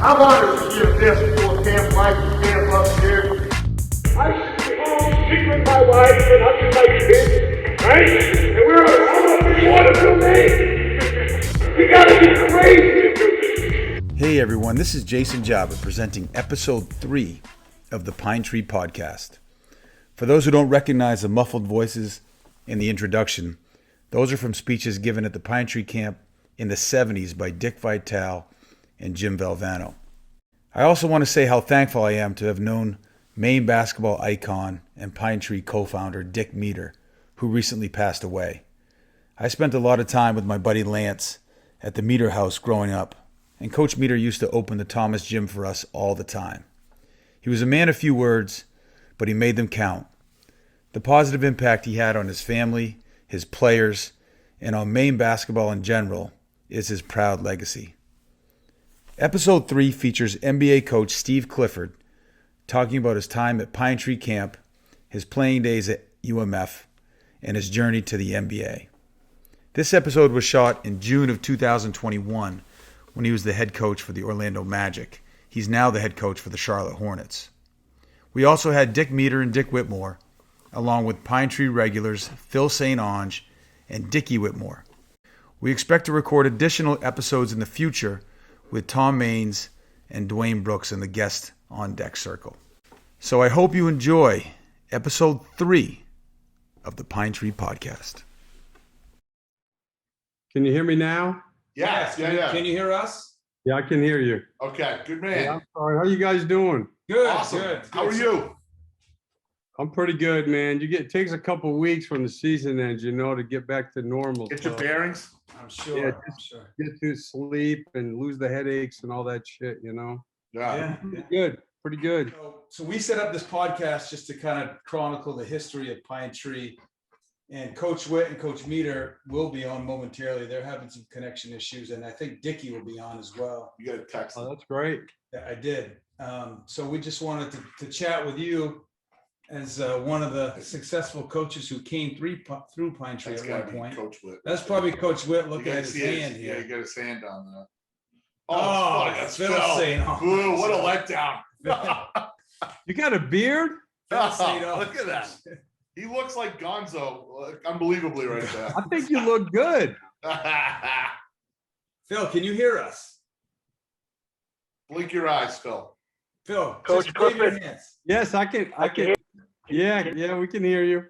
I'm honored to give this for Camp Mike and Camp up here. I should be home sleep with my wife and hugging my kids, right? And we're all up in wonderful name. You gotta be crazy to do this. Hey everyone, this is Jason Jabar presenting episode 3 of the Pine Tree Podcast. For those who don't recognize the muffled voices in the introduction, those are from speeches given at the Pine Tree Camp in the 70s by Dick Vitale and Jim Valvano. I also want to say how thankful I am to have known Maine basketball icon and Pine Tree co-founder Dick Meader, who recently passed away. I spent a lot of time with my buddy Lance at the Meader house growing up, and Coach Meader used to open the Thomas Gym for us all the time. He was a man of few words, but he made them count. The positive impact he had on his family, his players, and on Maine basketball in general is his proud legacy. Episode 3 features NBA coach Steve Clifford talking about his time at Pine Tree Camp, his playing days at UMF, and his journey to the NBA. This episode was shot in June of 2021 when he was the head coach for the Orlando Magic. He's now the head coach for the Charlotte Hornets. We also had Dick Meader and Dick Whitmore, along with Pine Tree regulars Phil St. Onge and Dickie Whitmore. We expect to record additional episodes in the future with Tom Maines and Dwayne Brooks in the guest on deck circle. So I hope you enjoy episode 3 of the Pine Tree Podcast. Can you hear me now? Yes, yeah. Can you hear us? Yeah, I can hear you. Okay, good man. Yeah, I'm sorry. How you guys doing? Good, Awesome. good. How are you? I'm pretty good, man. It takes a couple weeks when the season ends, to get back to normal. Get your bearings? I'm sure. Yeah, I'm sure. Get to sleep and lose the headaches and all that shit, Yeah. Good, pretty good. So we set up this podcast just to kind of chronicle the history of Pine Tree. And Coach Witt and Coach Meader will be on momentarily. They're having some connection issues, and I think Dickie will be on as well. You got a text. Oh, that's great. Yeah, I did. So we just wanted to chat with you as one of the successful coaches who came through Pine Tree That's at gotta one be point. Coach Whit. That's probably Coach Witt You looking gotta at his see it. hand Yeah, here. you got his hand on there. Oh, fuck, that's Phil Phil. St. Onge. Ooh, what a letdown. You got a beard? Phil St. Onge. Look at that. He looks like Gonzo, unbelievably right there. I think you look good. Phil, can you hear us? Blink your eyes, Phil. Phil, Coach just wave your Clifford. hands. Yes, I can. Yeah, we can hear you.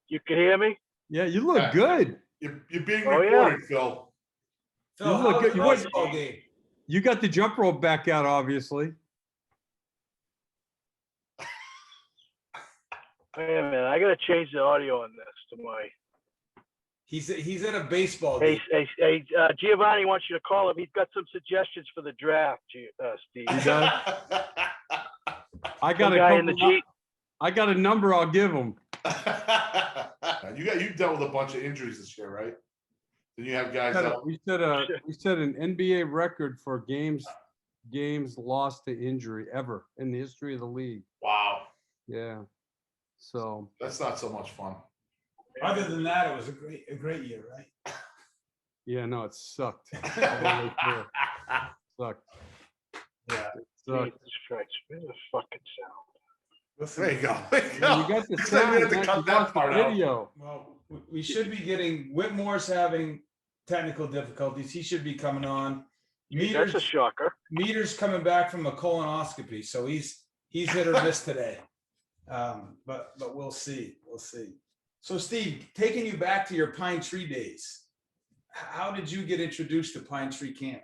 You can hear me? Yeah, you look Yeah. good. You're being Oh, yeah. recorded, Phil. Phil, You how look was good. the You want- baseball game? You got the jump rope back out, obviously. Wait a minute. I got to change the audio on this to my. He's at a baseball game. Hey, Giovanni wants you to call him. He's got some suggestions for the draft, Steve. He does? I got Some guy in the Jeep. I got a number I'll give him. you dealt with a bunch of injuries this year, right? Did you have guys out? We set an NBA record for games lost to injury ever in the history of the league. Wow, Yeah. So that's not so much fun. Other than that, it was a great year, right? yeah, no, it sucked. Sucked. Yeah. It sucked. Jesus Christ. Where's the fucking sound? There you go. You got the Looks like we sound. have to man. cut You that watched the part out. video. Well, we should be getting Whitmore's having technical difficulties. He should be coming on. That's a shocker. Meader's coming back from a colonoscopy, so he's hit or miss today. But we'll see. We'll see. So Steve, taking you back to your Pine Tree days, how did you get introduced to Pine Tree Camp?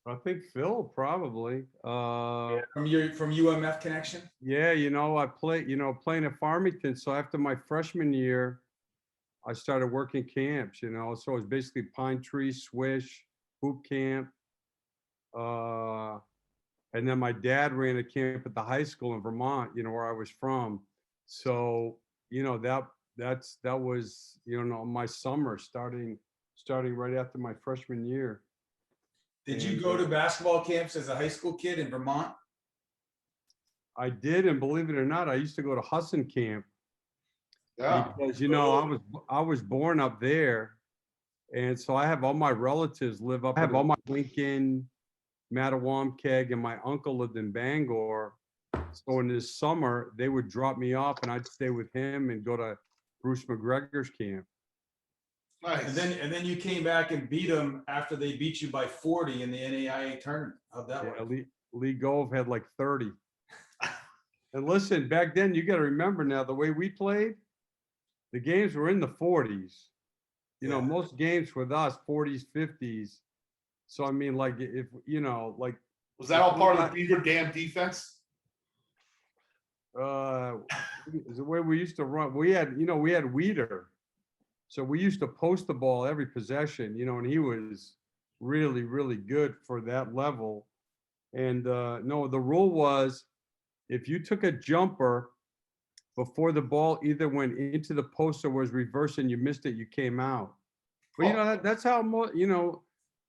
I think Phil probably. Yeah. From UMF connection? Yeah, I playing at Farmington. So after my freshman year, I started working camps, So it was basically Pine Tree, Swish, Hoop Camp. And then my dad ran a camp at the high school in Vermont, where I was from. So, that was, my summer starting right after my freshman year. Did you go to basketball camps as a high school kid in Vermont? I did, and believe it or not, I used to go to Husson Camp Yeah. because I was born up there, and so I have all my relatives live up. I have all my Lincoln, Mattawamkeag, and my uncle lived in Bangor. So in this summer, they would drop me off and I'd stay with him and go to Bruce McGregor's camp. Nice. And then you came back and beat them after they beat you by 40 in the NAIA tournament. How'd that Yeah, work? Lee Gove had like 30. And listen, back then, you got to remember now, the way we played, the games were in the 40s. You know, Yeah. most games with us, 40s, 50s. So, I mean, like, if, you know, like, Was that all part of the Beaver Dam defense? the way we used to run, we had Meader. So we used to post the ball every possession, you know, and he was really, really good for that level. And no, the rule was if you took a jumper before the ball either went into the post or was reversed and you missed it, you came out. But you know, that's how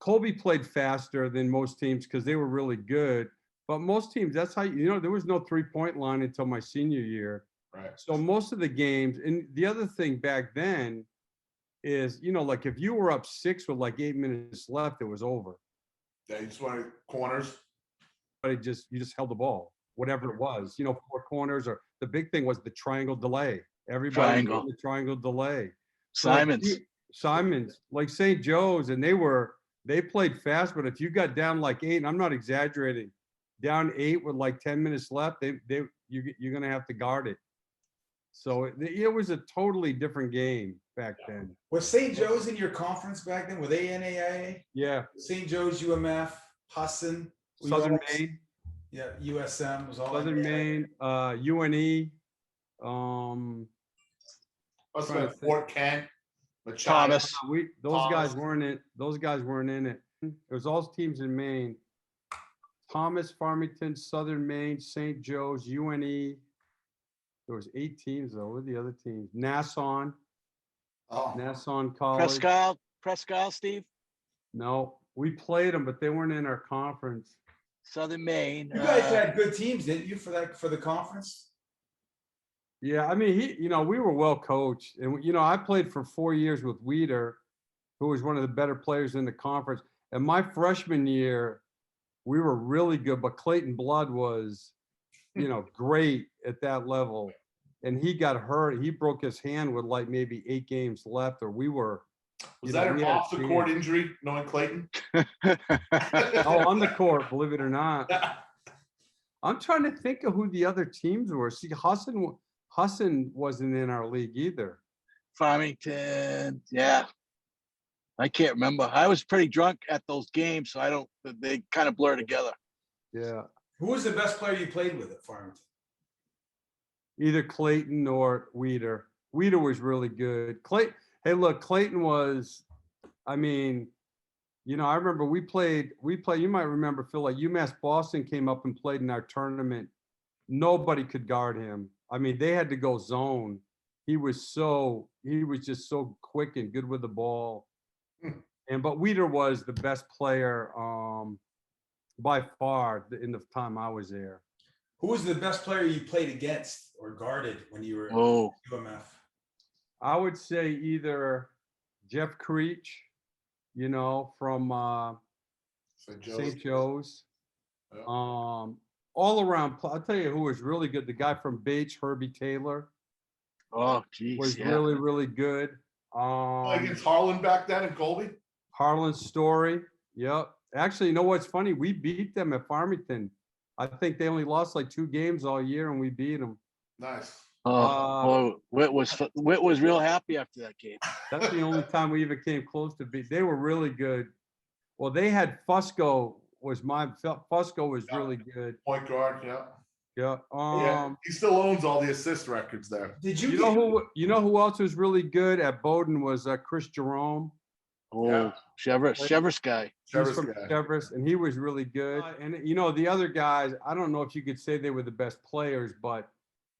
Colby played faster than most teams because they were really good. But most teams, that's how, there was no 3-point line until my senior year. Right. So most of the games, and the other thing back then is, like if you were up 6 with like 8 minutes left, it was over. Yeah, you just wanted corners. But you just held the ball, whatever it was, 4 corners, or the big thing was the triangle delay. Everybody was in the triangle delay. Simons, like St. Joe's, and they played fast, but if you got down like 8, and I'm not exaggerating, down 8 with like 10 minutes left, you're gonna have to guard it. So it was a totally different game back then. Was St. Joe's in your conference back then? Were they NAIA? Yeah. St. Joe's, UMF, Husson, Southern Maine. Yeah, USM was all Southern Maine, UNE. Must have been Fort Kent. Thomas. Those guys weren't in. Those guys weren't in it. It was all teams in Maine. Thomas, Farmington, Southern Maine, St. Joe's, UNE. There was 8 teams though. What were the other teams? Nassau. Oh. Nassau College. Prescott, Steve. No, we played them, but they weren't in our conference. Southern Maine. You guys had good teams, didn't you, for the conference? Yeah, I mean, we were well coached, and I played for 4 years with Meader, who was one of the better players in the conference. And my freshman year, we were really good, but Clayton Blood was, great at that level. And he got hurt. He broke his hand with like maybe 8 games left, or we were. Was that an off the court injury, knowing Clayton? Oh, on the court, believe it or not. I'm trying to think of who the other teams were. See, Husson wasn't in our league either. Farmington. Yeah. I can't remember. I was pretty drunk at those games, so they kind of blur together. Yeah. Who was the best player you played with at Farmington? Either Clayton or Meader. Meader was really good. Hey, look, Clayton was, I remember we played, you might remember, Phil, like UMass Boston came up and played in our tournament. Nobody could guard him. I mean, they had to go zone. He was just so quick and good with the ball. But Meader was the best player by far in the time I was there. Who was the best player you played against or guarded when you were at UMF? I would say either Jeff Creech, from St. Joe's. Yeah. All around, I'll tell you who was really good. The guy from Bates, Herbie Taylor, Oh, geez. was Yeah. really, really good. Against Harlan back then in Colby? Harlan Story. Yep. Actually, you know what's funny? We beat them at Farmington. I think they only lost like 2 games all year, and we beat them. Nice. Whit was real happy after that game. That's the only time we even came close to beat. They were really good. Well, they had Fusco was really good. Point guard, yeah. Yeah. Yeah, he still owns all the assist records there. Did you You know who else was really good at Bowdoin was Chris Jerome. Yeah. Chevrolet guy. He's from Chevrolet, and he was really good. And the other guys, I don't know if you could say they were the best players, but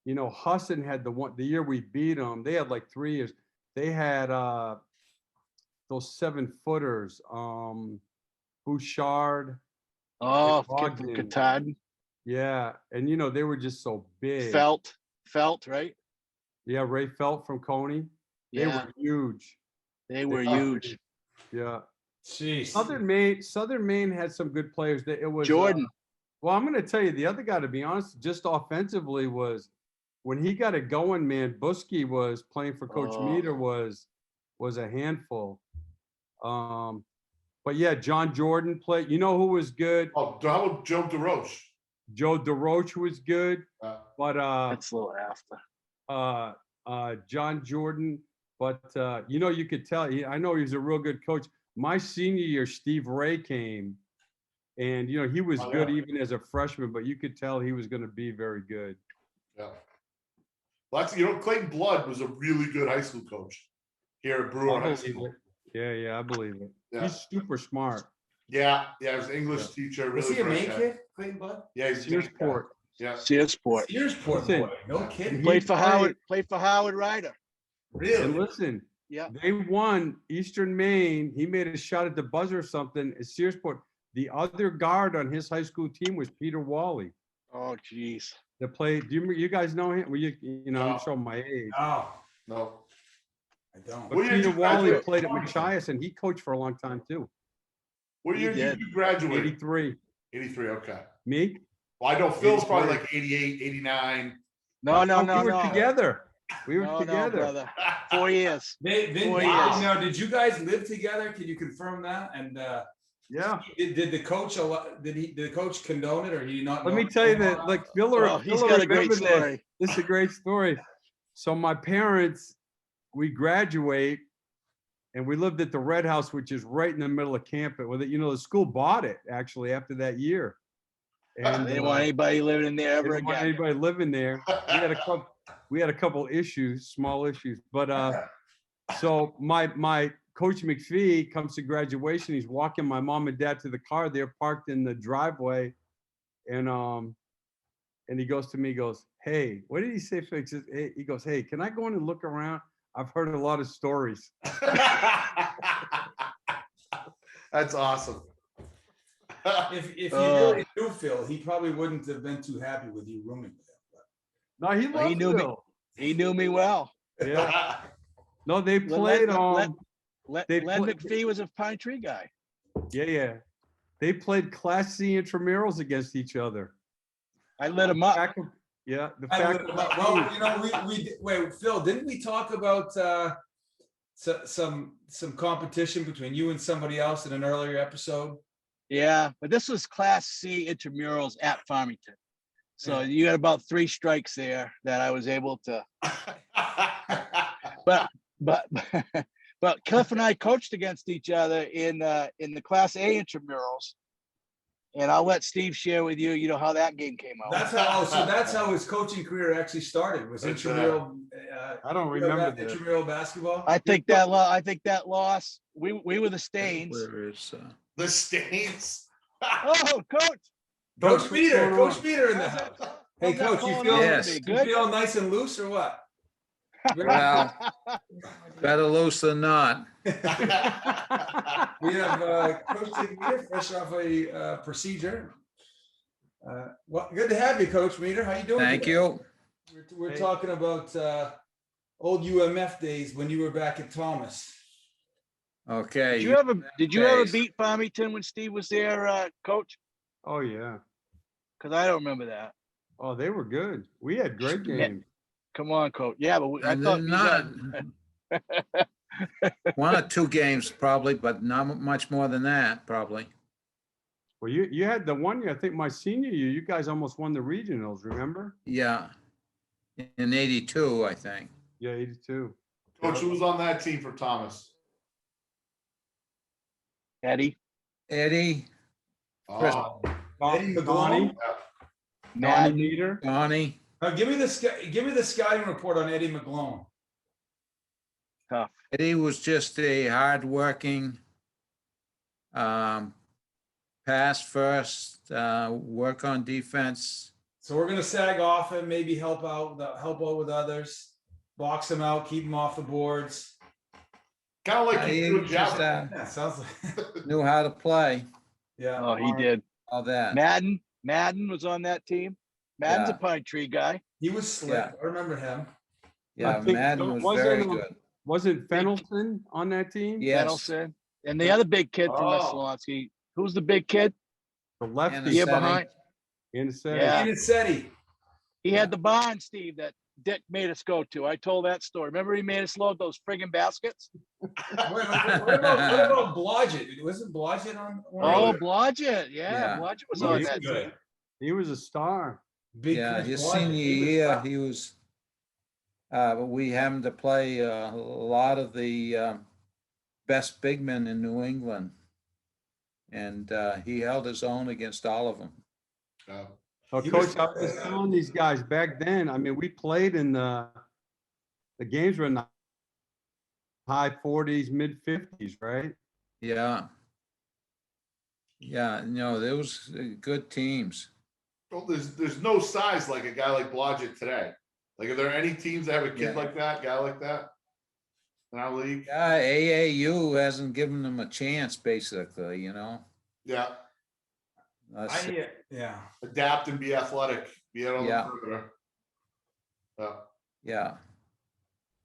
Husson had the year we beat them. They had like 3 years. They had those 7-footers, Bouchard. Oh, Ogden. Katahdin. Yeah, and they were just so big. Felt, right? Yeah, Ray Felt from Coney. They Yeah. were huge. They were huge. Yeah. Jeez. Southern Maine had some good players. It was Jordan. well, I'm going to tell you, the other guy, to be honest, just offensively was when he got it going, man. Buskey was playing for Coach Meader was a handful. But yeah, John Jordan played. You know who was good? Oh, how about Joe DeRoche? Joe DeRoche was good, but That's a little after. John Jordan. But you know, you could tell. I know he's a real good coach. My senior year, Steve Ray came, and you know he was good even as a freshman. But you could tell he was going to be very good. Yeah. Well, that's, Clayton Blood was a really good high school coach here at Brewer High School. Yeah, I believe it. Yeah. He's super smart. Yeah, he was an English teacher. Was Really he a great Maine guy. kid, Clayton Blood? Yeah, he's a Searsport. Yeah. Searsport. Searsport Listen, boy. No kidding. Played for Howard Ryder. And Really? listen, Yeah. they won Eastern Maine. He made a shot at the buzzer or something at Searsport. The other guard on his high school team was Peter Wally. Oh, geez. That played. Do you guys know him? Well, you know, No. I'm showing my age. Oh, No. I don't. But What year did Peter you Wally graduate? played at Machias, and he coached for a long time too. What He year did did. you graduate? 83. 83, okay. Me? Well, I know Phil's probably 83. like 88, 89. No, We were together. We were No, together. brother. 4 years. Vin, 4 wow. years. Now, did you guys live together? Can you confirm that? And Yeah. did the coach did the coach condone it, or he not? Let know me what's tell you going that, on? like, Filler, Oh, he's Filler got a great remembered this. story. This is a great story. So my parents, we graduate, and we lived at the Red House, which is right in the middle of campus. With it, you know, the school bought it actually after that year. And They didn't want anybody living in there they ever didn't want again. anybody living there. We had a couple issues, small issues, but so my Coach McPhee comes to graduation. He's walking my mom and dad to the car. They're parked in the driveway, and he goes to me. He goes, "Hey, what did he say, Fix?" He goes, "Hey, can I go in and look around? I've heard a lot of stories." That's awesome. If you really knew Phil, he probably wouldn't have been too happy with you rooming with him. No, he Well, he loved knew me. Phil. He knew me well. Yeah. No, they Len- played Len- They Len play- McPhee was a Pine Tree guy. yeah. They played Class C intramurals against each other. I lit him up. Yeah, the I fact. would- well, you know, we wait, Phil. Didn't we talk about some competition between you and somebody else in an earlier episode? Yeah, but this was Class C intramurals at Farmington. So Yeah. you had about 3 strikes there that I was able to. But Cliff and I coached against each other in the Class A intramurals, and I'll let Steve share with you. You know how that game came out. That's how his coaching career actually started. Was That's, intramural? I don't remember that. Intramural basketball. I think that loss. We were the Stains. Where is The Stains. Oh, coach! Coach Meader, going Coach on? Meader in the house. Hey, How's that Coach, you going feel on Yes. today? you Good. feel nice and loose or what? Well, better loose than not. We have Coach Meader fresh off a procedure. Well, good to have you, Coach Meader. How you doing? Thank today? you. We're Hey. talking about old UMF days when you were back at Thomas. Okay. Did you ever Days. beat Farmington when Steve was there, Coach? Oh yeah. Because I don't remember that. Oh, they were good. We had great Yeah. games. Come on, Coach. Yeah, but I And thought then you not guys- one or two games probably, but not much more than that, probably. Well, you had the one year. I think my senior year, you guys almost won the regionals. Remember? Yeah. In 82, I think. Yeah, 82. Coach, who was on that team for Thomas? Eddie, Eddie, Oh, Eddie McGlone. Donnie Madden. Meader. Donnie. Now, give me the scouting report on Eddie McGlone. tough. Eddie was just a hardworking, pass first, work on defense. So we're gonna sag off and maybe help out with others, box him out, keep him off the boards. kind of like He you do just Jabar. Yeah, sounds like knew how to play, yeah. Oh, he did. all that. Madden was on that team. Madden's a Pine Tree guy. He was slick. Yeah. I remember him. Yeah, I think- Madden was wasn't, very um, good. Wasn't Fennelton on that team? Yes, Fennelson. And the other big kid from West Oh. Swansea, who's the big kid? The lefty. And a Year setting. behind. In the set. Yeah. Inicetti. He had the barn, Steve, that Dick made us go to. I told that story. Remember he made us load those friggin' baskets? What about Blodgett? Wasn't Blodgett on? Oh, Blodgett. Yeah, Yeah. Blodgett was Yeah, on he that was team. good. He was a star. Big Yeah, Chris his Blodgett. senior He was year, tough. he was. We happened to play a lot of the best big men in New England, and he held his own against all of them. Oh, He Coach, was- I was telling these guys back then, I mean, we played in the games were in the high 40s, mid 50s, right? Yeah. Yeah, no, there was good teams. Well, there's no size like a guy like Blodgett today. Like, are there any teams that have a kid Yeah. like that, guy like that in our league? Yeah, AAU hasn't given them a chance, basically, you know. Yeah, Yeah. adapt and be athletic, be out on Yeah. the perimeter. Yeah. Yeah.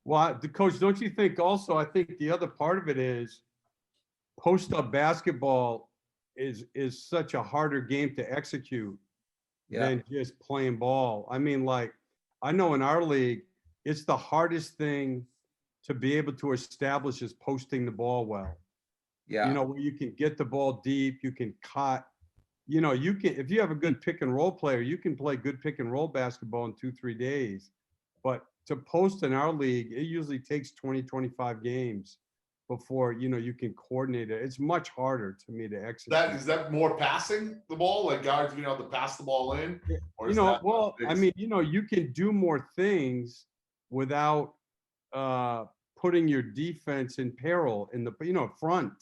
Well, the coach, don't you think also, I think the other part of it is post-up basketball is such a harder game to execute Yeah. than just playing ball. I mean, like, I know in our league, it's the hardest thing to be able to establish is posting the ball well. Yeah. You know, where you can get the ball deep, you can cut, you know, you can, if you have a good pick and roll player, you can play good pick and roll basketball in 2-3 days. But to post in our league, it usually takes 20, 25 games before, you know, you can coordinate it. It's much harder to me to execute. Is that more passing the ball, like guards being able to pass the ball in? Or You is know, that well, I biggest- mean, you know, you can do more things without putting your defense in peril in the, you know, front,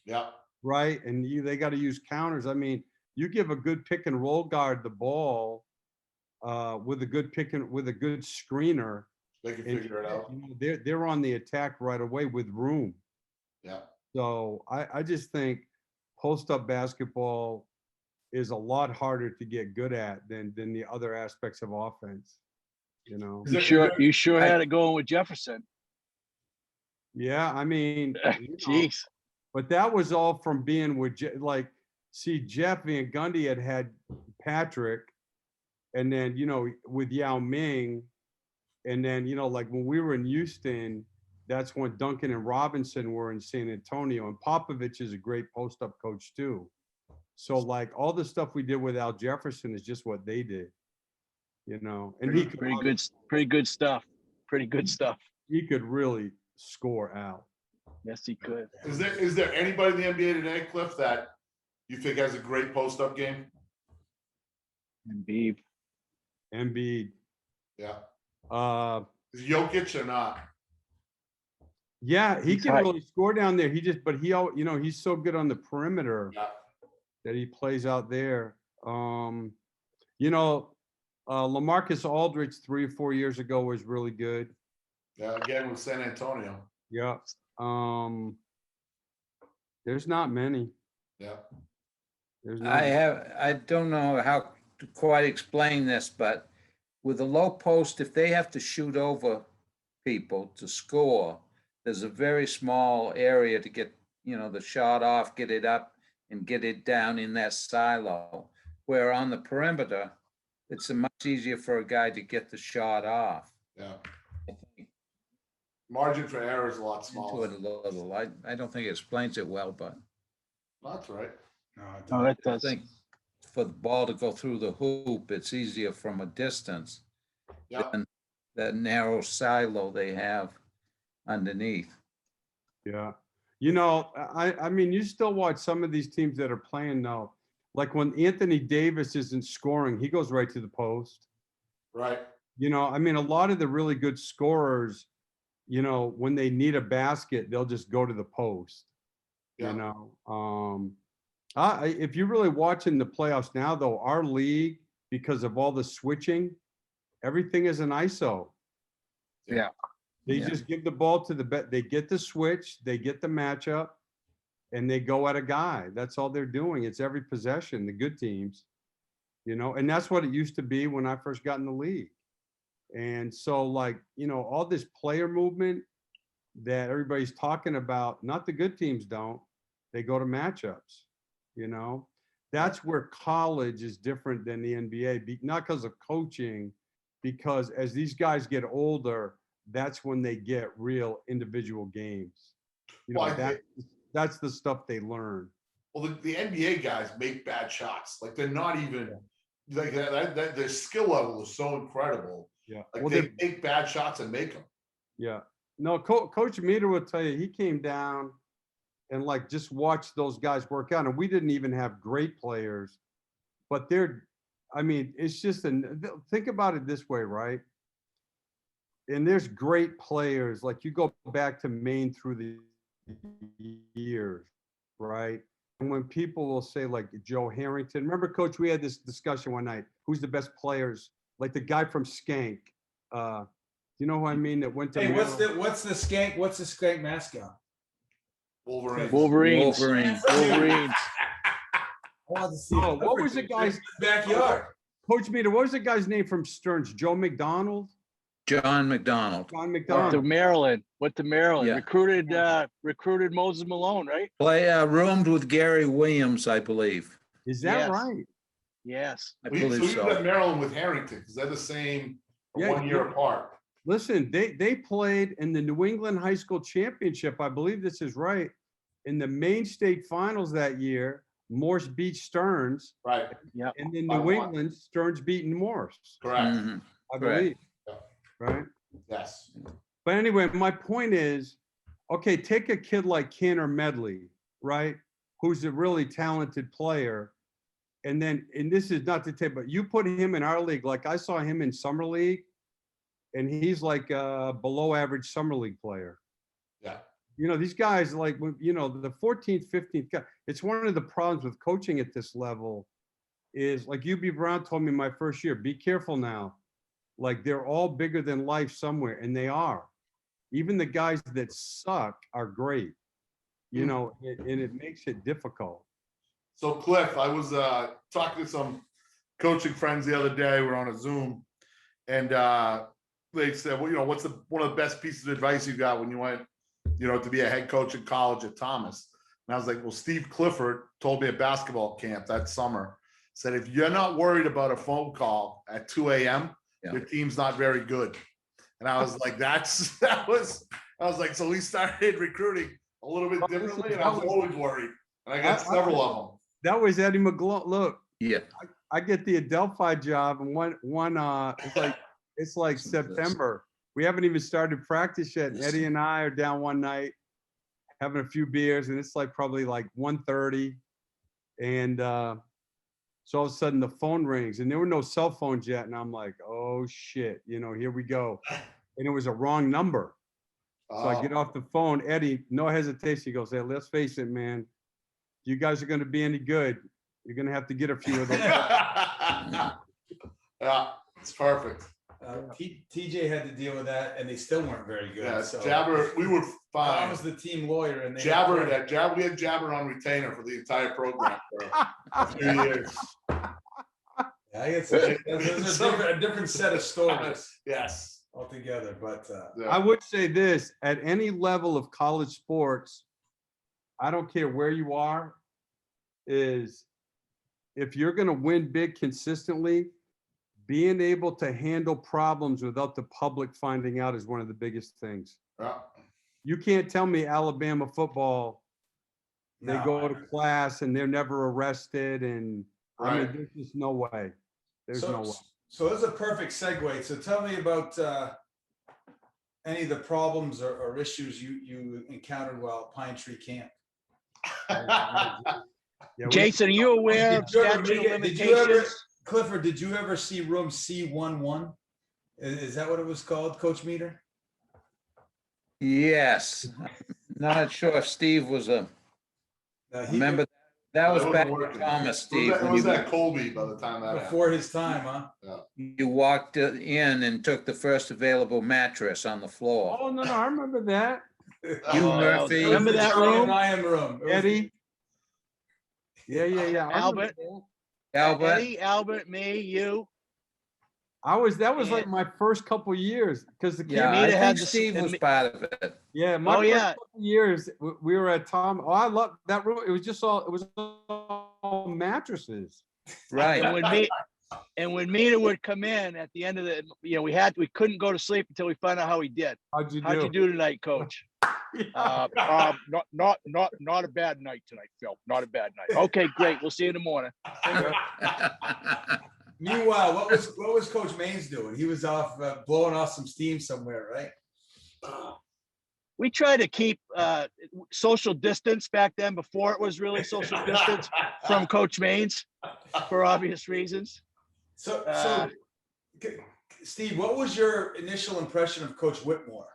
yeah, right? And they got to use counters. I mean, you give a good pick and roll guard the ball with a good with a good screener, they can and figure it out. you know, they're on the attack right away with room. Yeah, So I just think post-up basketball is a lot harder to get good at than the other aspects of offense. You know. You sure had it going with Jefferson. Yeah, I mean, you know, Jeez. but that was all from being with like, see, Jeff Van Gundy had Patrick, and then, you know, with Yao Ming, and then, you know, like when we were in Houston, that's when Duncan and Robinson were in San Antonio, and Popovich is a great post-up coach too. So like all the stuff we did with Al Jefferson is just what they did, you know. And he could Pretty good stuff. Pretty good stuff. he could really score out. Yes, he could. is there anybody in the NBA today, Cliff, that you think has a great post-up game? Embiid. Embiid. Yeah, is Jokic or not? Yeah, he He's can high. really score down there. You know, he's so good on the perimeter Yeah, that he plays out there. You know, LaMarcus Aldridge 3 or 4 years ago was really good. yeah. Again with San Antonio. Yeah. There's not many. Yeah, I don't know how to quite explain this, but with a low post, if they have to shoot over people to score, there's a very small area to get, you know, the shot off, get it up and get it down in that silo. Where on the perimeter, it's much easier for a guy to get the shot off. yeah. I think Margin for error is a lot into smaller. it a little. I don't think it explains it well, but That's right. Oh, that I does. think for the ball to go through the hoop, it's easier from a distance Yeah, than that narrow silo they have underneath. Yeah. You know, I mean, you still watch some of these teams that are playing now. Like when Anthony Davis isn't scoring, he goes right to the post. right. You know, I mean, a lot of the really good scorers, you know, when they need a basket, they'll just go to the post. Yeah. You know, if you're really watching the playoffs now, though, our league, because of all the switching, everything is an ISO. Yeah. They Yeah. just give the ball to they get the switch, they get the matchup, and they go at a guy. That's all they're doing. It's every possession, the good teams, you know, and that's what it used to be when I first got in the league. And so, like, you know, all this player movement that everybody's talking about, not the good teams don't. They go to matchups, you know? That's where college is different than the NBA, not because of coaching, because as these guys get older, that's when they get real individual games. You know, Well, that's the stuff they learn. Well, the NBA guys make bad shots. Like they're not even like that. Their skill level is so incredible. Yeah. Like Well, they make bad shots and make them. Yeah. No, Coach Meader will tell you, he came down and like just watched those guys work out. And we didn't even have great players, but it's just think about it this way, right? And there's great players. Like you go back to Maine through the years, right? And when people will say like Joe Harrington, remember, Coach, we had this discussion one night. Who's the best players? Like the guy from Skank. You know who I mean? That went to. Hey, what's the skank mascot? Wolverines. What was the guy's backyard? Coach Meader, what was the guy's name from Stearns? Joe McDonald? John McDonald. Went to Maryland. Yeah. Recruited Moses Malone, right? Roomed with Gary Williams, I believe. Is that Yes. right? Yes. I We believe was so. at Maryland with Harrington because they're the same 1 year apart. Listen, they played in the New England High School Championship. I believe this is right. In the Maine State Finals that year, Morse beat Stearns. Right. Yep. And in By New one. England, Stearns beaten Morse. Correct. Mhm. I Correct. believe. Yeah. Right? Yes. But anyway, my point is, okay, take a kid like Canner Medley, right? Who's a really talented player. And this is not to take, but you put him in our league. Like I saw him in summer league and he's like a below average summer league player. Yeah. You know, these guys like, you know, the 14th, 15th guy, it's one of the problems with coaching at this level is like UB Brown told me my first year, be careful now. Like they're all bigger than life somewhere, and they are. Even the guys that suck are great, you know, and it makes it difficult. So Cliff, I was talking to some coaching friends the other day. We're on a Zoom, and they said, "Well, you know, what's one of the best pieces of advice you got when you went, you know, to be a head coach in college at Thomas?" And I was like, "Well, Steve Clifford told me at basketball camp that summer, said if you're not worried about a phone call at 2 a.m." Yeah. Your team's not very good. And I was like, I was like, so we started recruiting a little bit differently, and I was always worried. And I got several of them. That was Eddie McGlow. Look, Yeah. I get the Adelphi job, and it's like September. We haven't even started practice yet. And Eddie and I are down one night having a few beers, and it's like probably like 1:30. And so all of a sudden the phone rings, and there were no cell phones yet. And I'm like, oh shit, you know, here we go. And it was a wrong number. So I get off the phone, Eddie, no hesitation. He goes, hey, let's face it, man. You guys are going to be any good. You're going to have to get a few of those. Yeah, it's perfect. TJ had to deal with that, and they still weren't very good. Yeah, so Jabar, we were I fine. was the team lawyer, and they We had Jabar on retainer for the entire program for a few years. I guess there's a different set of stories Yes. altogether. But Yeah. I would say this, at any level of college sports, I don't care where you are, is if you're going to win big consistently, being able to handle problems without the public finding out is one of the biggest things. Yeah. You can't tell me Alabama football, they go to class and they're never arrested. And I mean, there's just no way. There's no way. So this is a perfect segue. So tell me about any of the problems or issues you encountered while at Pine Tree Camp. Yeah, Jason, are you aware of statute of limitations? Clifford, did you ever see room C11? Is that what it was called, Coach Meader? Yes. Not sure if Steve was remember that was back in Thomas, Steve. It was at Colby by the time that happened. Before his time, huh? You walked in and took the first available mattress on the floor. Oh, no, I remember that. You, Murphy. Remember that room? room. Eddie. Yeah. I remember Albert. that. Albert. Eddie, Albert, me, you. That was like my first couple years because the Yeah, Meader I had think the- Steve was part of it. Yeah, my Oh, first yeah. couple years we were at Tom. Oh, I love that room. It was all mattresses. Right. And when Meader would come in at the end of the, we couldn't go to sleep until we found out how he did. How'd you How'd you do tonight, Coach? Not a bad night tonight, Phil. Not a bad night. Okay, great. We'll see you in the morning. Meanwhile, what was Coach Maines doing? He was off blowing off some steam somewhere, right? We try to keep social distance back then before it was really social distance from Coach Maines for obvious reasons. So, Steve, what was your initial impression of Coach Whitmore?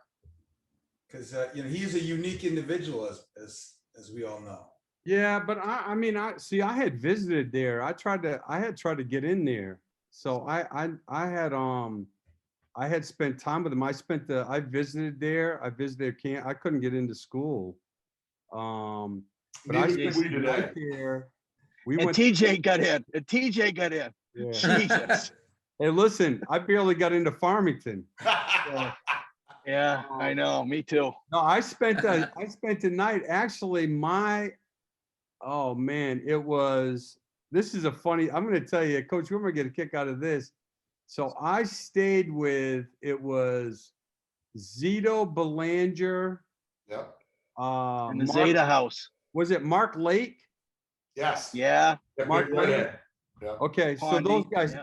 Because he's a unique individual, as we all know. Yeah, but I had visited there. I had tried to get in there. So I had spent time with him. I visited there. I visited camp. I couldn't get into school. But I spent the night there. And TJ got in. Yeah. Jesus. Hey, listen, I barely got into Farmington. Yeah, I know. Me too. No, I spent the night. Actually, this is a funny, I'm going to tell you, Coach, we're going to get a kick out of this. So I stayed with, it was Zito Belanger. Yep. In the Zeta house. Was it Mark Lake? Yes. Yeah. Mark Lake. Yeah. Okay, so Pondy, those guys,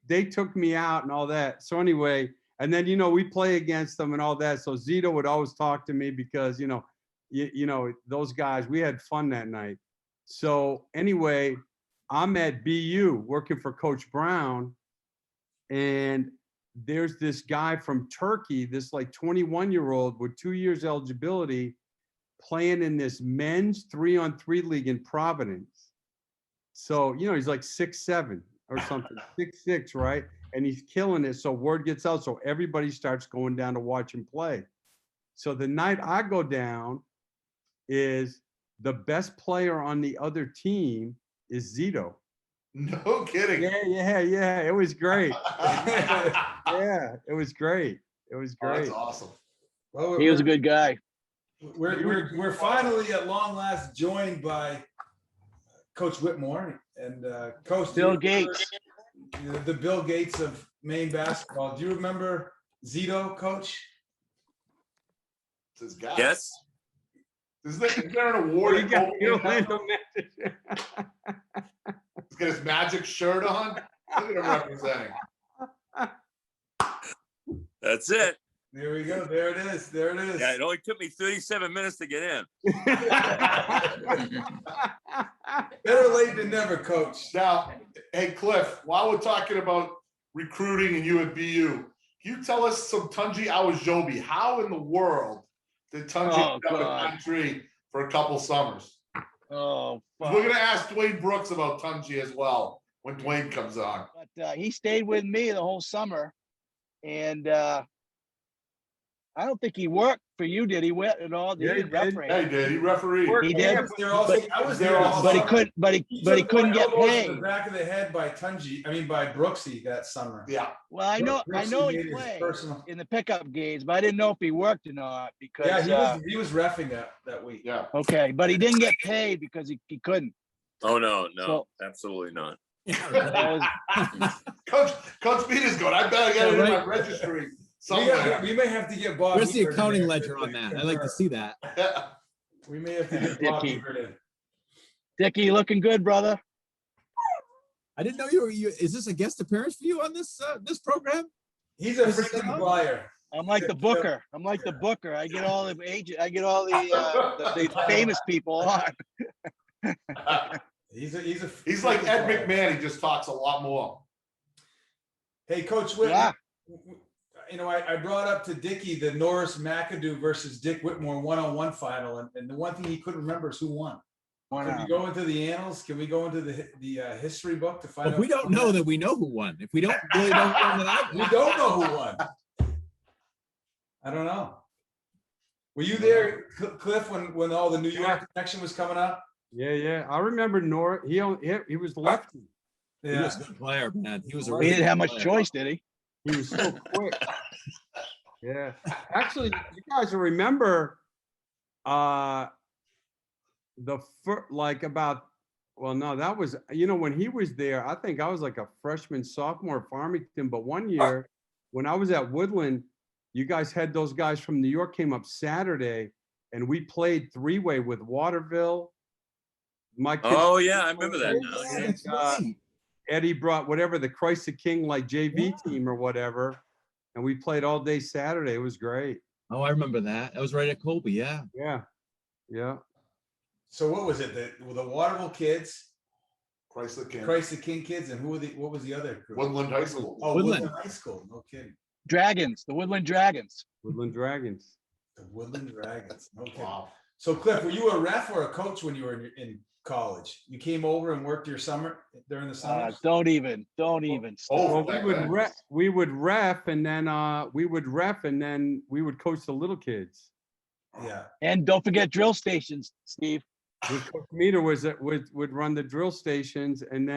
they took me out and all that. So anyway, and then we play against them and all that. So Zito would always talk to me because those guys, we had fun that night. So anyway, I'm at BU working for Coach Brown, and there's this guy from Turkey, this like 21-year-old with 2 years eligibility, playing in this men's 3-on-3 league in Providence. So, he's like 6'7" or something, 6'6", right? And he's killing it. So word gets out. So everybody starts going down to watch him play. So the night I go down is the best player on the other team is Zito. No kidding. Yeah. It was great. Yeah, it was great. It was Oh, great. that's awesome. Well, He was a good guy. We're finally at long last joined by Coach Whitmore and Coach Bill Gates. The Bill Gates of Maine basketball. Do you remember Zito, Coach? It's his guy. Yes. Is there an award? You got He's Orlando Magic. got his Magic shirt on. Look at him representing. That's it. There we go. There it is. Yeah, it only took me 37 minutes to get in. Better late than never, Coach. Now, hey, Cliff, while we're talking about recruiting and you at BU, can you tell us some Tunji Awajobi? How in the world did Tunji end up at Pine Tree for a couple summers? Oh, We're going to ask Dwayne Brooks about Tunji as well when Dwayne comes on. But he stayed with me the whole summer, and I don't think he worked for you, did he? Went at all? Yeah, he did. Yeah, he did. He refereed. He did. I was there all But he summer. couldn't. But he couldn't get elbows to paid. The back of the head by by Brooksy that summer. Yeah. Well, I know Brooksy he made his played personal- in the pickup games, but I didn't know if he worked or not because. Yeah, he was reffing that week. Yeah. Okay, but he didn't get paid because he couldn't. Oh, no, So- absolutely not. That was- Coach Meader's going, I better get it in my registry somewhere. We may have to get Bob. Where's the Hebert in accounting there. ledger on that? I'd like to see that. We may have to get Bob Dickie. Hebert in. Dickie, looking good, brother. I didn't know you were. Is this a guest appearance for you on this program? He's a freaking flyer. I'm like the Booker. I get all the agent. I get all the famous people on. He's like freaking Ed flyer. McMahon. He just talks a lot more. Hey, Coach Whitmore. Yeah. I brought up to Dickie the Norris McAdoo versus Dick Whitmore 1-on-1 final, and the one thing he couldn't remember is who won. Can we go into the annals? Can we go into the history book to find out? If we don't know, then we know who won. If we don't really don't know, then I We don't know who won. I don't know. Were you there, Cliff, when all the New York connection was coming up? Yeah. I remember He was lefty. He was a good player, man. He was a He really didn't have good much player. choice, did he? He was so quick. Yeah. Actually, you guys will remember that was, when he was there, I think I was like a freshman, sophomore at Farmington. But one year when I was at Woodland, you guys had those guys from New York came up Saturday and we played three-way with Waterville. My kids. Oh, yeah, I remember that now. Yeah, And, that's right. Eddie brought whatever the Christ the King like JV team or whatever. And we played all day Saturday. It was great. Oh, I remember that. That was right at Colby. Yeah. Yeah. Yeah. So what was it? The Waterville kids, Christ the King. Christ the King kids, and what was the other group? Woodland High School. Oh, Woodland. Woodland High School. No kidding. Dragons, the Woodland Dragons. Woodland Dragons. The Woodland Dragons. No kidding. Wow. So Cliff, were you a ref or a coach when you were in college? You came over and worked your summer during the summer? Don't even. Oh, Well, we would ref and then we would coach the little kids. Yeah. And don't forget drill stations, Steve. Coach Meader would run the drill stations, and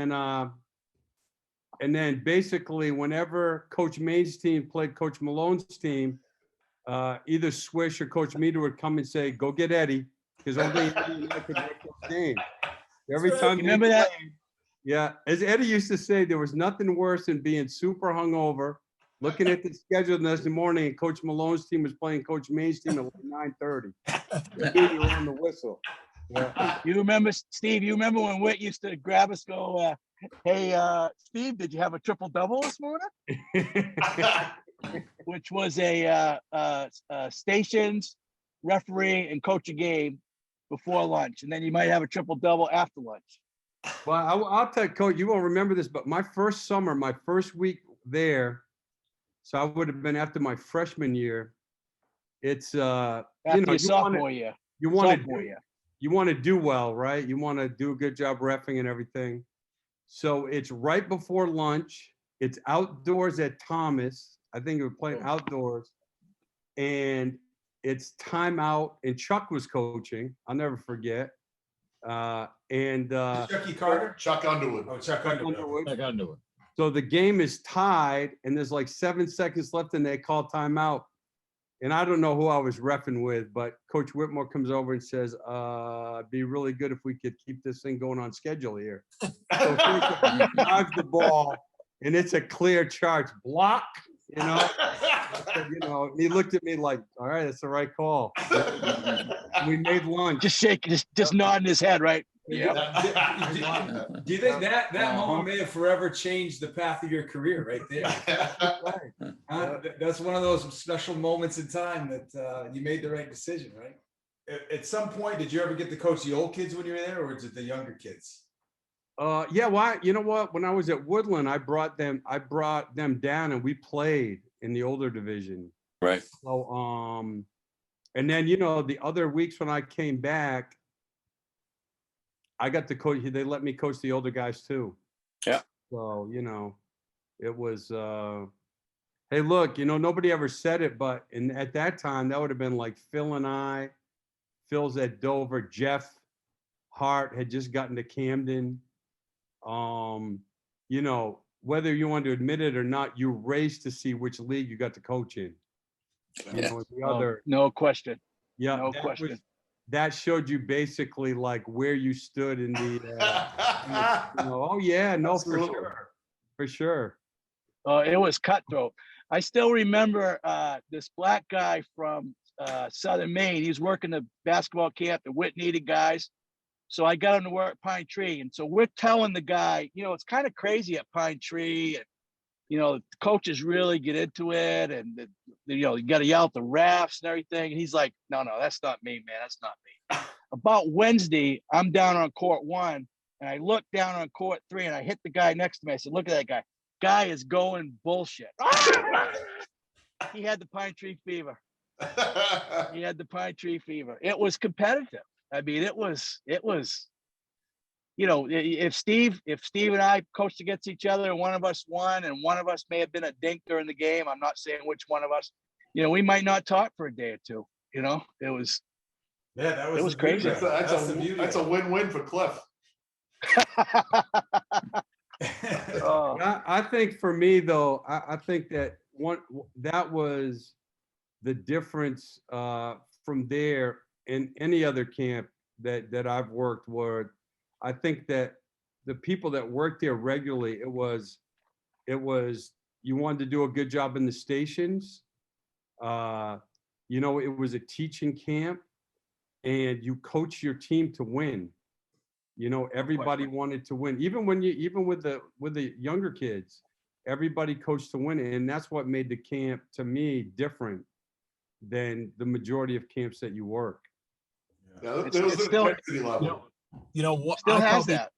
then basically whenever Coach Main's team played Coach Malone's team, either Swish or Coach Meader would come and say, "Go get Eddie," because only Eddie and I could make those games. Every time. Remember that? Yeah, as Eddie used to say, there was nothing worse than being super hungover, looking at the schedule the next morning, and Coach Malone's team was playing Coach Main's team at like 9:30. You were on the whistle. Yeah. You remember, Steve? You remember when Whit used to grab us, go, "Hey, Steve, did you have a triple double this morning?" Which was a stations, referee, and coach a game before lunch, and then you might have a triple double after lunch. Well, I'll tell you, Coach, you won't remember this, but my first summer, my first week there, so I would have been after my freshman year. It's After your sophomore year. You want Sophomore year. you want to do well, right? You want to do a good job reffing and everything. So it's right before lunch. It's outdoors at Thomas. I think we were playing outdoors, and it's timeout. And Chuck was coaching. I'll never forget. Chucky Carter? Chuck Underwood. Oh, Chuck Underwood. I got into it. So the game is tied, and there's like 7 seconds left, and they call timeout. And I don't know who I was reffing with, but Coach Whitmore comes over and says, "It'd be really good if we could keep this thing going on schedule here." So he drives the ball, and it's a clear charge block. I said, he looked at me like, "All right, that's the right call." We made lunch. Just nodding his head, right? Yeah. Do you think that moment may have forever changed the path of your career right there? That's one of those special moments in time that you made the right decision, right? At some point, did you ever get to coach the old kids when you were there, or was it the younger kids? Yeah, well, you know what? When I was at Woodland, I brought them down, and we played in the older division. Right. So, and then the other weeks when I came back, I got to coach. They let me coach the older guys too. Yeah. So it was. Hey, look, nobody ever said it, but at that time, that would have been like Phil and I. Phil's at Dover. Jeff Hart had just gotten to Camden. Whether you want to admit it or not, you raced to see which league you got to coach in. The other. No question. Yeah. No question. That showed you basically like where you stood in the. Oh yeah, no, for sure. It was cutthroat. I still remember this black guy from Southern Maine. He was working the basketball camp. The Whit needed guys. So I got him to work at Pine Tree. And so we're telling the guy, it's kind of crazy at Pine Tree. And, the coaches really get into it. And, you got to yell at the refs and everything. And he's like, no, that's not me, man. That's not me. About Wednesday, I'm down on court 1. And I look down on court 3 and I hit the guy next to me. I said, look at that guy. Guy is going bullshit. He had the Pine Tree fever. It was competitive. I mean, it was, if Steve and I coached against each other and one of us won and one of us may have been a dink during the game, I'm not saying which one of us, we might not talk for a day or two. It was, it was crazy. That's a win-win for Cliff. Oh. I think for me though, I think that that was the difference from there in any other camp that I've worked where I think that the people that worked there regularly, it was you wanted to do a good job in the stations. It was a teaching camp and you coach your team to win. Everybody wanted to win. Even with the younger kids, everybody coached to win. And that's what made the camp to me different than the majority of camps that you work. Yeah, It's there was the still- intensity level. You know what? Still has that.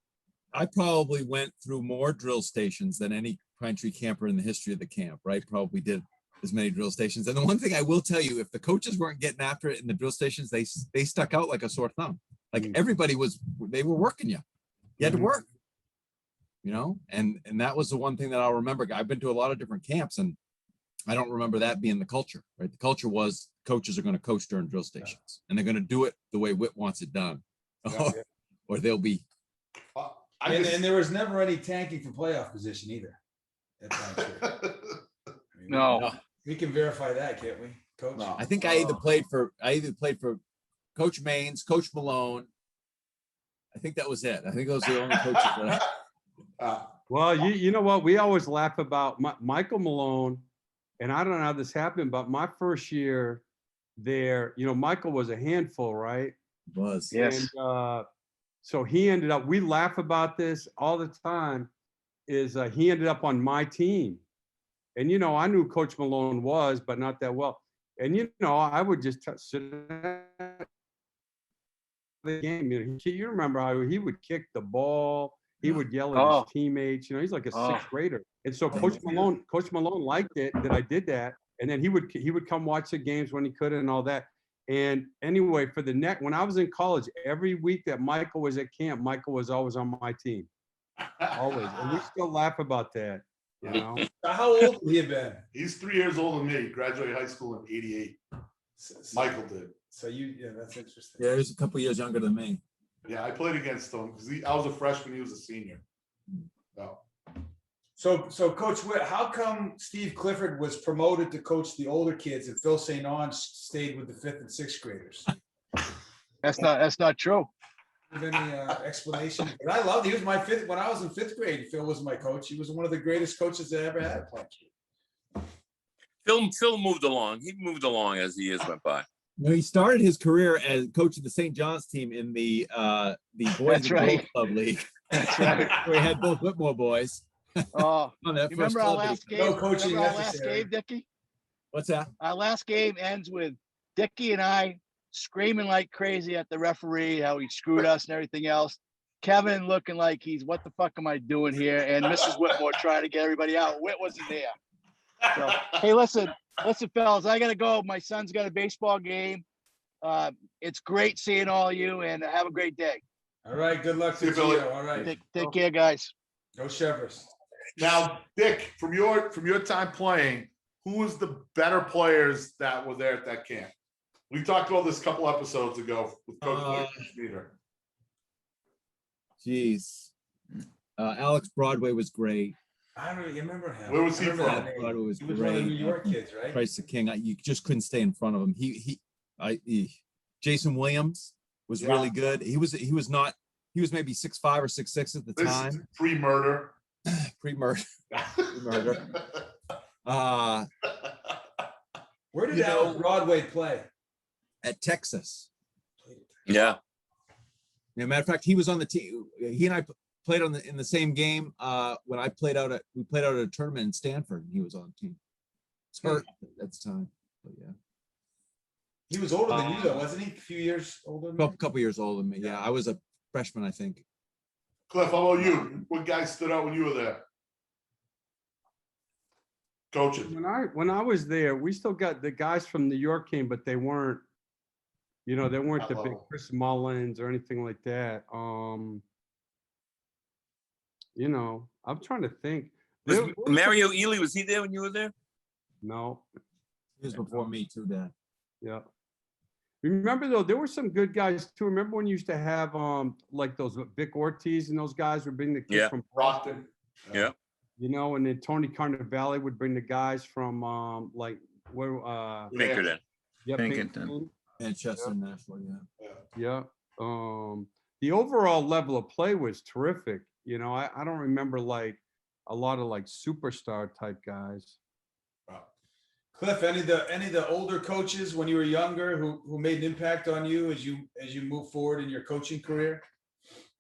I probably went through more drill stations than any Pine Tree camper in the history of the camp, right? Probably did as many drill stations. And the one thing I will tell you, if the coaches weren't getting after it in the drill stations, they stuck out like a sore thumb. Like everybody they were working you. You had to work, and that was the one thing that I'll remember. I've been to a lot of different camps and I don't remember that being the culture, right? The culture was coaches are going to coach during drill stations and they're going to do it the way Whit wants it done. Or they'll be. And there was never any tanking for playoff position either. At Pine Tree. No. We can verify that, can't we, Coach? No. I think I either played for Coach Maines, Coach Malone. I think that was it. I think those are the only coaches that Well, you know what? We always laugh about Michael Malone, and I don't know how this happened, but my first year there, Michael was a handful, right? was. Yes. And so he ended up, we laugh about this all the time, is he ended up on my team. And, I knew Coach Malone was, but not that well. And, I would just sit at the game. You remember how he would kick the ball. He would yell at his teammates. He's like a sixth grader. And so Coach Malone liked it that I did that. And then he would come watch the games when he could and all that. And anyway, when I was in college, every week that Michael was at camp, Michael was always on my team. Always. And we still laugh about that, How old would he have been? He's 3 years older than me. Graduated high school in '88. Michael did. So that's interesting. Yeah, he was a couple years younger than me. Yeah, I played against him because I was a freshman. He was a senior. So Coach Whit, how come Steve Clifford was promoted to coach the older kids and Phil St. Onge stayed with the 5th and 6th graders? That's not true. Have any explanation? But I loved. He was my fifth when I was in 5th grade. Phil was my coach. He was one of the greatest coaches I ever had at Pine Tree. Phil moved along. He moved along as the years went by. He started his career as coach of the St. John's team in the Boys and Girls Club League. That's right. Where he had both Whitmore boys. Oh, on that you first remember our club last league. game? No coaching Remember our last necessary. game, Dickie? What's that? Our last game ends with Dickie and I screaming like crazy at the referee, how he screwed us and everything else. Kevin looking like what the fuck am I doing here? And Mrs. Whitmore trying to get everybody out. Whit wasn't there. So, hey, listen, fellas, I got to go. My son's got a baseball game. It's great seeing all of you, and have a great day. All right. Good luck to See you, Billy. you. All right. Take care, guys. Go Chevers. Now, Dick, from your time playing, who was the better players that were there at that camp? We talked about this a couple episodes ago with Coach Meader. Geez. Alex Broadway was great. I don't really remember him. Where was he remember from? that name. Broadway was He was one of the great. New York kids, right? Christ the King. You just couldn't stay in front of him. Jason Williams was really good. He was maybe 6'5" or 6'6" at the This time. pre-murder. Pre-murder. Where did Alex Broadway play? At Texas. Yeah. Matter of fact, he was on the team. He and I played in the same game when we played out at a tournament in Stanford, and he was on the team. It's hurt at the time, but yeah. He was older than you, though, wasn't he? A few years older than me? A couple years older than me. Yeah, I was a freshman, I think. Cliff, how about you? What guys stood out when you were there? Coaching. When I was there, we still got the guys from New York came, but they weren't, they weren't the big Chris Mullins or anything like that. I'm trying to think. Mario Ely, was he there when you were there? No. He was before me too, Dad. Yeah. Remember though, there were some good guys too. Remember when you used to have like those Vic Ortiz and those guys would bring the kids from Brockton. Yeah. You know, and then Tony Carnivale would bring the guys from like where Pinkerton. yeah, Pinkerton. Manchester, Nashville, yeah. Yeah. The overall level of play was terrific. You know, I don't remember like a lot of like superstar type guys. Wow. Cliff, any of the older coaches when you were younger who made an impact on you as you move forward in your coaching career?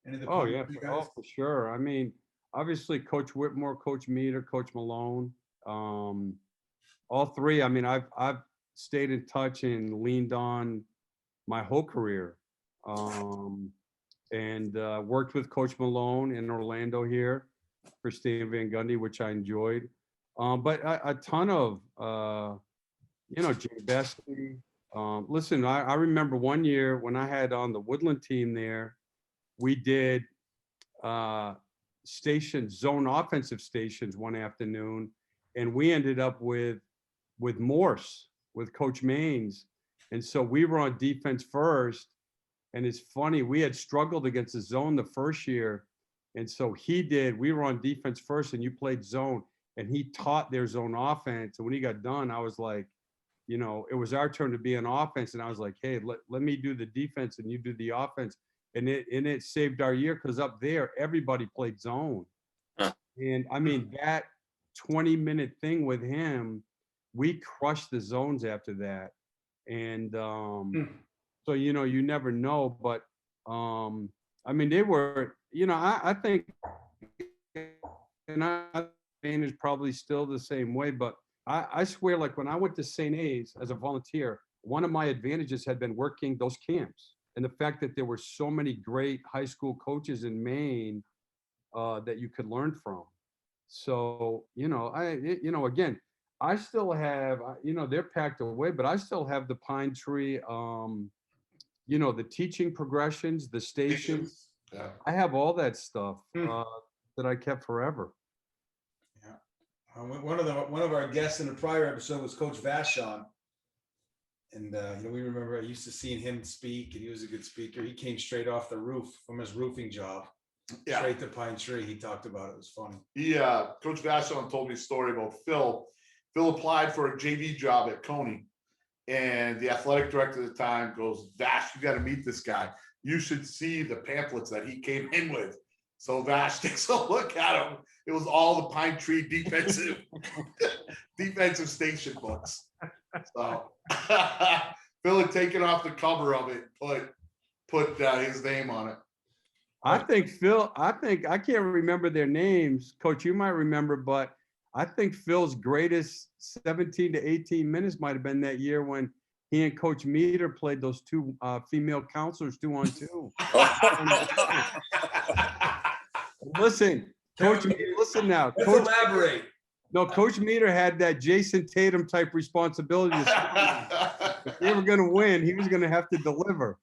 Any of the Oh yeah, guys? for sure. I mean, obviously Coach Whitmore, Coach Meader, Coach Malone. All three. I mean, I've stayed in touch and leaned on my whole career. And worked with Coach Malone in Orlando here for Stan Van Gundy, which I enjoyed. But a ton of, Jay Bessie. Listen, I remember one year when I had on the Woodland team there, we did zone offensive stations one afternoon, and we ended up with Morse, with Coach Maines. And so we were on defense first. And it's funny, we had struggled against the zone the first year. And so we were on defense first and you played zone, and he taught their zone offense. And when he got done, I was like, it was our turn to be on offense. And I was like, hey, let me do the defense and you do the offense. And it saved our year, because up there, everybody played zone. And I mean, that 20-minute thing with him, we crushed the zones after that. And so, you never know, but I mean, they were, I think, and I is probably still the same way, but I swear, like when I went to St. A's as a volunteer, one of my advantages had been working those camps, and the fact that there were so many great high school coaches in Maine that you could learn from. So, again, I still have, they're packed away, but I still have the Pine Tree, the teaching progressions, the stations. Yeah. I have all that stuff that I kept forever. Yeah. One of our guests in a prior episode was Coach Vashon. And, we remember I used to seeing him speak, and he was a good speaker. He came straight off the roof from his roofing job. Yeah. Straight to Pine Tree. He talked about it. It was funny. Coach Vashon told me a story about Phil. Phil applied for a JV job at Coney, and the athletic director at the time goes, Vash, you got to meet this guy. You should see the pamphlets that he came in with. So Vash takes a look at him. It was all the Pine Tree defensive station books. So Phil had taken off the cover of it, put his name on it. I can't remember their names. Coach, you might remember, but I think Phil's greatest 17 to 18 minutes might have been that year when he and Coach Meader played those two female counselors 2-on-2. Listen, Coach Meader, listen now. Let's elaborate. No, Coach Meader had that Jason Tatum type responsibility. If they were going to win, he was going to have to deliver.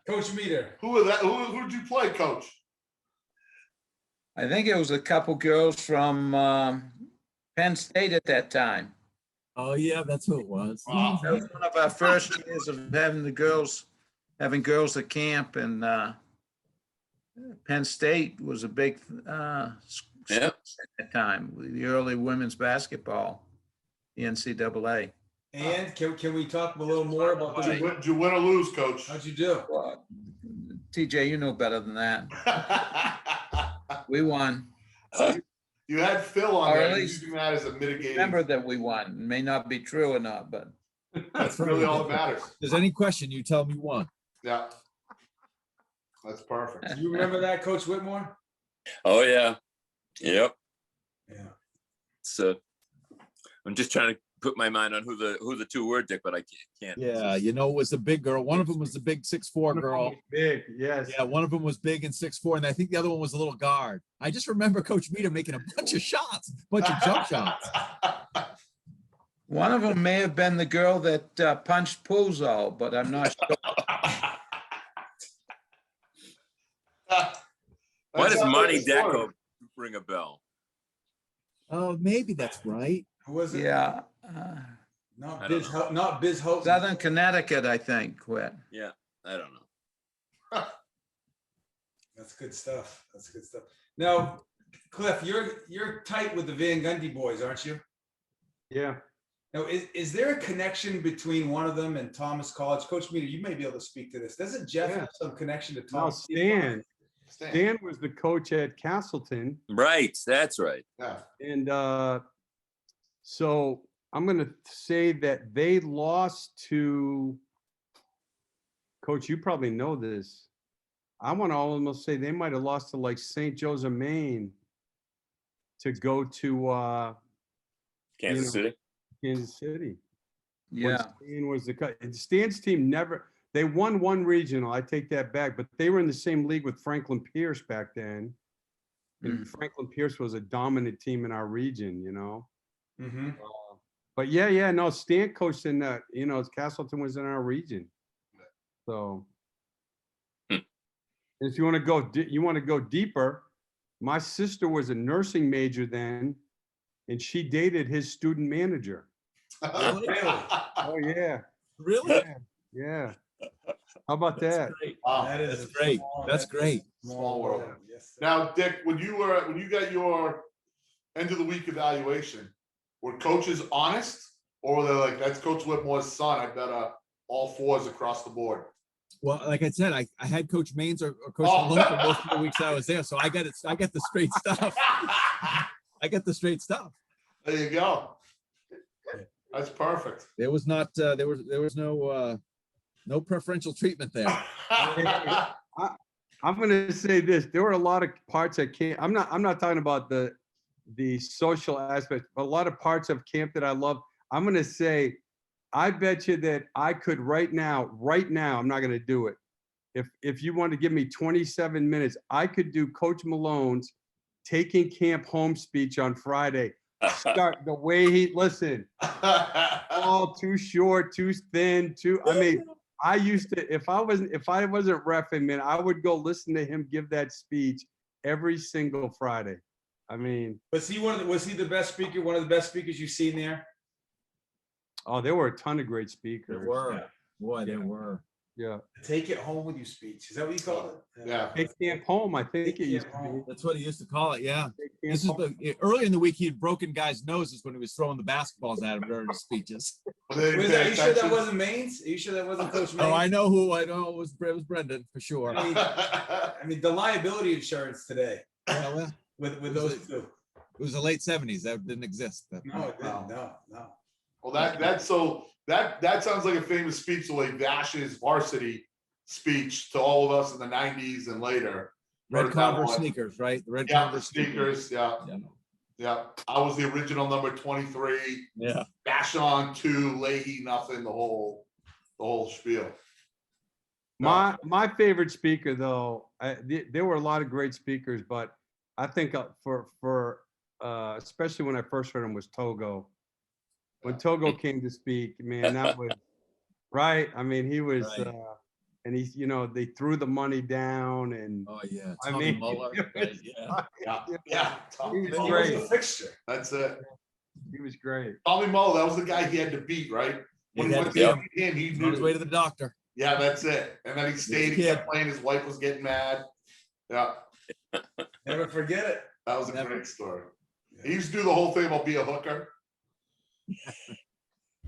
Coach Meader. Who did you play, Coach? I think it was a couple girls from Penn State at that time. Oh yeah, that's who it was. Wow. That was one of our first years of having girls at camp, and Penn State was a big at that time, the early women's basketball, the NCAA. And can we talk a little more about Did you win or lose, Coach? How'd you do? Well, TJ, you know better than that. We won. You had Phil on Or there. at least Using that as a mitigating. Remember that we won. It may not be true or not, but That's really all that matters. If there's any question, you tell me one. Yeah. That's perfect. Do you remember that, Coach Whitmore? Oh yeah. Yep. Yeah. So I'm just trying to put my mind on who the two were, Dick, but I can't. Yeah, it was a big girl. One of them was the big 6'4" girl. Big, yes. Yeah, one of them was big and 6'4", and I think the other one was a little guard. I just remember Coach Meader making a bunch of shots, bunch of jump shots. one of them may have been the girl that punched Puzol, but I'm not sure. Why does Monty Deco ring a bell? Oh, maybe that's right. Who was it? Yeah. Not Biz Houghton. Southern Connecticut, I think, Whit. Yeah, I don't know. That's good stuff. Now, Cliff, you're tight with the Van Gundy boys, aren't you? Yeah. Now, is there a connection between one of them and Thomas College? Coach Meader, you may be able to speak to this. Doesn't Jeff Yeah. have some connection to No, Thomas? Stan was the coach at Castleton. Right, that's right. Yeah. And so I'm going to say that they lost to, Coach, you probably know this. I want to almost say they might have lost to like St. Joseph, Maine to go to Kansas City. Kansas City. Yeah. Stan was Stan's team they won one regional. I take that back, but they were in the same league with Franklin Pierce back then. And Franklin Pierce was a dominant team in our region, you know. Mm-hmm. But yeah, no, Stan coached in that, you know, Castleton was in our region. So if you want to go deeper, my sister was a nursing major then, and she dated his student manager. Really? Oh yeah. Really? Yeah. How about that? Wow. That is That's great. That's great. Small world. Yes, sir. Now, Dick, when you got your end of the week evaluation, were coaches honest, or were they like, that's Coach Whitmore's son, I bet all fours across the board? Well, like I said, I had Coach Maines or Coach Oh. Malone for most of the weeks I was there, so I got it. I got the straight stuff. I got the straight stuff. There you go. That's perfect. There was not. There was no preferential treatment there. I'm going to say this. There were a lot of parts at camp. I'm not talking about the social aspect, but a lot of parts of camp that I love. I'm going to say, I bet you that I could right now, I'm not going to do it. If you want to give me 27 minutes, I could do Coach Malone's taking camp home speech on Friday. Start the way listen, all too short, too thin, I used to, if I wasn't reffing, man, I would go listen to him give that speech every single Friday. I mean, Was he the best speaker? One of the best speakers you've seen there? oh, there were a ton of great speakers. There were. Boy, there were. Yeah. Take it home with you speech. Is that what you call it? Yeah. Take camp home, I think it used to be. That's what he used to call it. Yeah. Take camp This is home. early in the week. He had broken guys' noses when he was throwing the basketballs at him during his speeches. Oh, Are you sure that wasn't Maines? Are you sure that wasn't Coach Maines? Oh, I know it was Brendan for sure. I mean, the liability insurance today Yeah, well, with those two. it was the late '70s. That didn't exist. No, it didn't. No. Well, that sounds like a famous speech, like Dash's varsity speech to all of us in the 90s and later. Red Heard that Converse one. sneakers, right? The red Yeah, Converse sneakers. Yeah, Yeah. yeah. I was the original number 23. Yeah. Bashon 2, Leahy nothing. The whole spiel. My favorite speaker, though, there were a lot of great speakers, but I think for especially when I first heard him was Togo. When Togo came to speak, man, that was right. I mean, he was, Right. and he's, you know, they threw the money down, and Oh yeah. I Tommy mean, Muller, it right, was- yeah. Yeah. He was He great. was a fixture. That's it. He was great. Tommy Muller, that was the guy he had to beat, right? When He he had went to to beat him, he He's on his way to knew. the doctor. Yeah, that's it. And then he stayed, he kept playing, his wife was getting mad. Yeah, Never forget it. that was a Never. great story. He used to do the whole thing about be a hooker.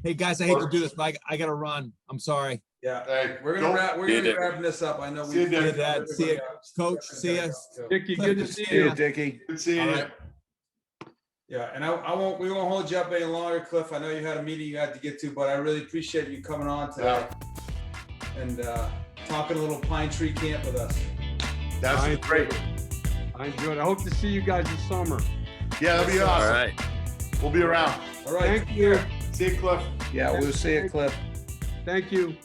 Hey guys, I hate to do this, but I gotta run. I'm sorry. Yeah. Hey, We're gonna don't- be wrapping this up. I know See you, Dick. Dad. See you, Coach. See ya. Dickie, good to see See you. ya. Dickie. Good seeing All you. right. Yeah, and we won't hold you up any longer, Cliff. I know you had a meeting you had to get to, but I really appreciate you coming on today and talking a little pine tree camp with us. That's great. I enjoyed it. I hope to see you guys this summer. Yeah, that'd be All awesome. right. We'll be around. All right. Thank you. See you, Cliff. Yeah, we'll see you, Cliff. Thank you.